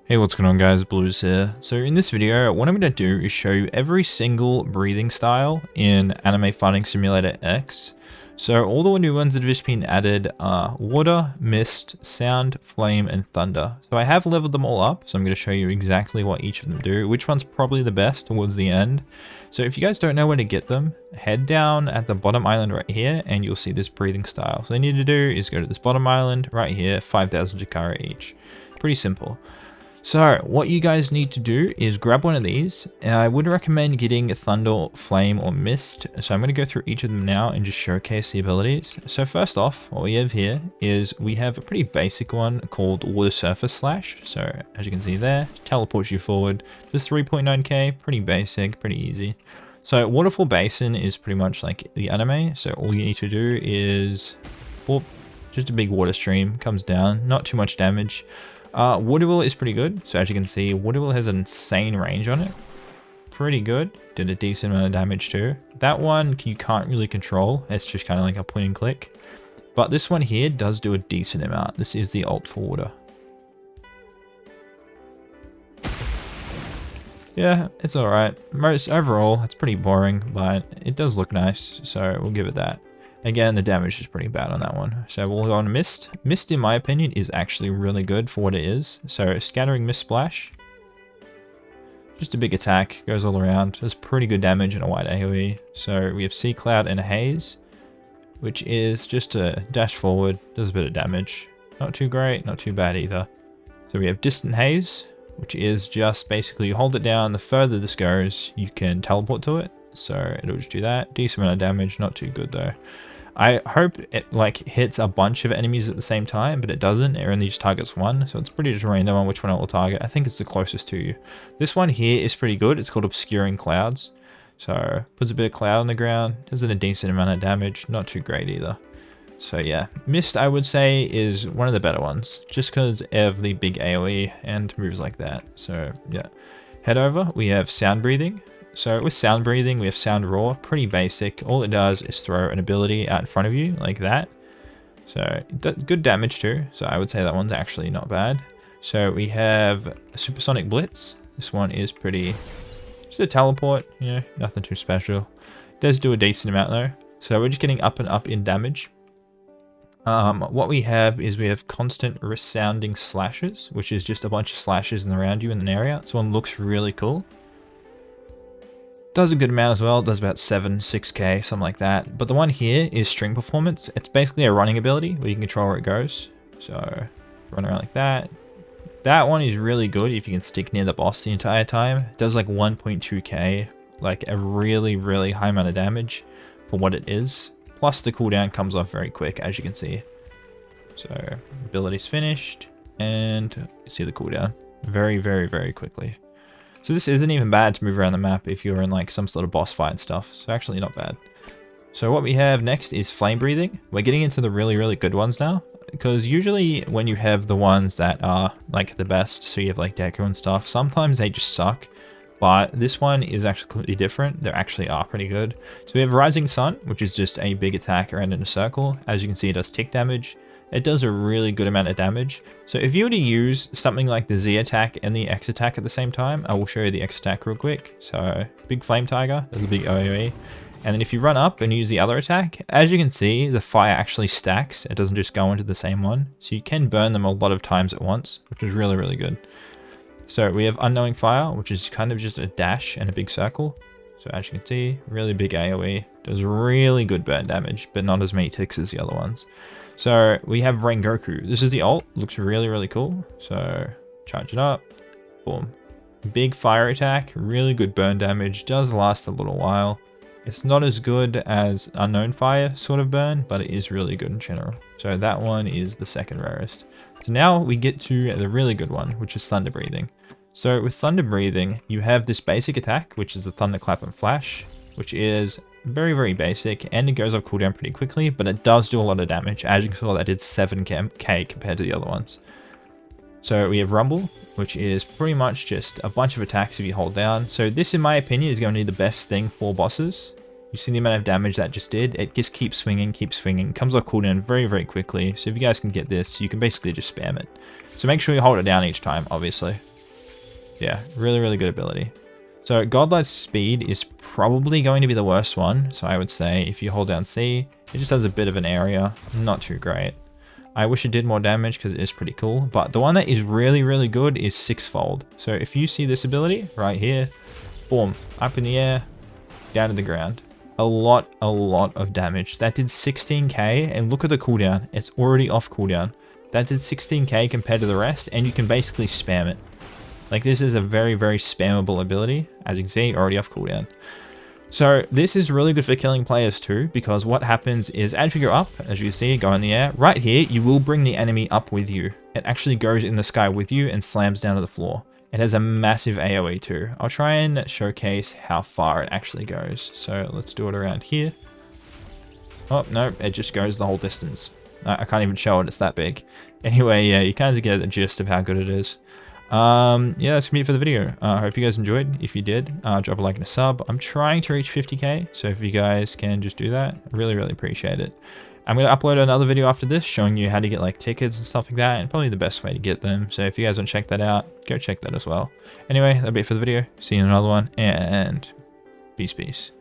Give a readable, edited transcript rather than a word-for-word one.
Hey, what's going on guys, BLUEZ here. So in this video, what I'm going to do is show you every single breathing style in Anime Fighting Simulator X. So all the new ones that have just been added are water, mist, sound, flame, and thunder. So I have leveled them all up, so I'm going to show you exactly what each of them do, which one's probably the best towards the end. So if you guys don't know where to get them, head down at the bottom island right here and you'll see this breathing style. So all you need to do is go to this bottom island right here, 5,000 Jakara each. Pretty simple. So what you guys need to do is grab one of these, and I would recommend getting Thunder, Flame, or Mist. So I'm going to go through each of them now and just showcase the abilities. So first off, what we have here is we have a pretty basic one called Water Surface Slash. So as you can see there, teleports you forward, just 3.9k, pretty basic, pretty easy. So Waterfall Basin is pretty much like the anime. So all you need to do is, whoop, just a big water stream comes down, not too much damage. Water Wheel is pretty good. So as you can see, Water Wheel has an insane range on it. Pretty good. Did a decent amount of damage too. That one you can't really control. It's just kind of like a point and click. But this one here does do a decent amount. This is the ult for water. Yeah, it's alright. Overall, it's pretty boring, but it does look nice. So we'll give it that. Again, the damage is pretty bad on that one. So we'll go on Mist. Mist, in my opinion, is actually really good for what it is. So Scattering Mist Splash. Just a big attack, goes all around. Does pretty good damage in a wide AoE. So we have Sea Cloud and Haze, which is just a dash forward, does a bit of damage. Not too great, not too bad either. So we have Distant Haze, which is just basically you hold it down, the further this goes, you can teleport to it. So it'll just do that. Decent amount of damage, not too good though. I hope it like hits a bunch of enemies at the same time, but it doesn't. It only just targets one, so it's pretty just random on which one it will target. I think it's the closest to you. This one here is pretty good. It's called Obscuring Clouds. So puts a bit of cloud on the ground, does a decent amount of damage, not too great either. So yeah, Mist I would say is one of the better ones, just because of the big AoE and moves like that. So yeah, head over, we have Sound Breathing. So with Sound Breathing, we have Sound Roar, pretty basic. All it does is throw an ability out in front of you, like that. So it does good damage too, so I would say that one's actually not bad. So we have Supersonic Blitz. This one is pretty, just a teleport, you know, nothing too special. It does do a decent amount though. So we're just getting up and up in damage. What we have is we have Constant Resounding Slashes, which is just a bunch of slashes around you in an area. This one looks really cool. Does a good amount as well. It does about 6k, something like that. But the one here is String Performance. It's basically a running ability where you can control where it goes. So run around like that. That one is really good if you can stick near the boss the entire time. It does like 1.2k, like a really, really high amount of damage for what it is. Plus the cooldown comes off very quick, as you can see. So ability's finished, and you see the cooldown very, very, very quickly. So this isn't even bad to move around the map if you're in like some sort of boss fight and stuff. So actually not bad. So what we have next is Flame Breathing. We're getting into the really, really good ones now. Because usually when you have the ones that are like the best, so you have like Deku and stuff, sometimes they just suck. But this one is actually completely different. They actually are pretty good. So we have Rising Sun, which is just a big attack around in a circle. As you can see, it does tick damage. It does a really good amount of damage. So if you were to use something like the Z attack and the X attack at the same time, I will show you the X attack real quick. So big Flame Tiger, there's a big AoE. And then if you run up and use the other attack, as you can see, the fire actually stacks. It doesn't just go into the same one. So you can burn them a lot of times at once, which is really, really good. So we have Unknowing Fire, which is kind of just a dash and a big circle. So as you can see, really big AoE. Does really good burn damage, but not as many ticks as the other ones. So we have Rengoku. This is the ult. Looks really, really cool. So charge it up. Boom. Big fire attack. Really good burn damage. Does last a little while. It's not as good as Unknown Fire sort of burn, but it is really good in general. So that one is the second rarest. So now we get to the really good one, which is Thunder Breathing. So with Thunder Breathing, you have this basic attack, which is the Thunderclap and Flash, which is very, very basic, and it goes off cooldown pretty quickly, but it does do a lot of damage. As you can see, that did 7k compared to the other ones. So we have Rumble, which is pretty much just a bunch of attacks if you hold down. So this, in my opinion, is going to be the best thing for bosses. You see the amount of damage that just did? It just keeps swinging, comes off cooldown very, very quickly. So if you guys can get this, you can basically just spam it. So make sure you hold it down each time, obviously. Yeah, really, really good ability. So Godlight Speed is probably going to be the worst one. So I would say if you hold down C, it just has a bit of an area. Not too great. I wish it did more damage because it is pretty cool. But the one that is really, really good is Sixfold. So if you see this ability right here, boom, up in the air, down to the ground. A lot of damage. That did 16k, and look at the cooldown. It's already off cooldown. That did 16k compared to the rest, and you can basically spam it. Like, this is a very, very spammable ability. As you can see, already off cooldown. So this is really good for killing players too, because what happens is as you go up, as you can see, go in the air, right here, you will bring the enemy up with you. It actually goes in the sky with you and slams down to the floor. It has a massive AoE too. I'll try and showcase how far it actually goes. So let's do it around here. Oh, no, it just goes the whole distance. I can't even show it, it's that big. Anyway, yeah, you kind of get the gist of how good it is. Yeah, that's gonna be it for the video. I hope you guys enjoyed. If you did, drop a like and a sub. I'm trying to reach 50k, so if you guys can just do that, really, really appreciate it. I'm gonna upload another video after this showing you how to get like tickets and stuff like that, and probably the best way to get them. So if you guys want to check that out, go check that as well. Anyway, that'll be it for the video. See you in another one, and peace.